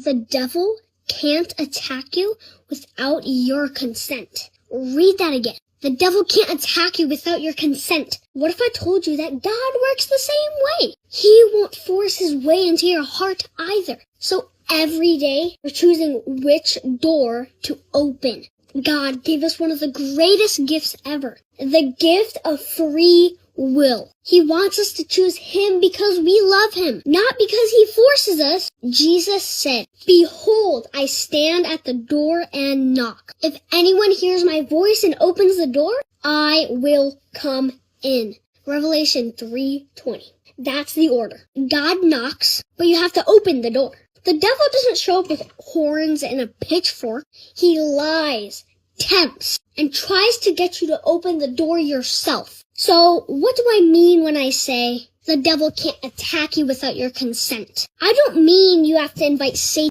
The devil can't attack you without your consent. Read that again. The devil can't attack you without your consent. What if I told you that God works the same way? He won't force his way into your heart either. So every day, we're choosing which door to open. God gave us one of the greatest gifts ever, the gift of free will. He wants us to choose him because we love him, not because he forces us. Jesus said, "Behold, I stand at the door and knock. If anyone hears my voice and opens the door, I will come in." Revelation 3:20. That's the order. God knocks, but you have to open the door. The devil doesn't show up with horns and a pitchfork. He lies, tempts, and tries to get you to open the door yourself. So, what do I mean when I say the devil can't attack you without your consent? I don't mean you have to invite Satan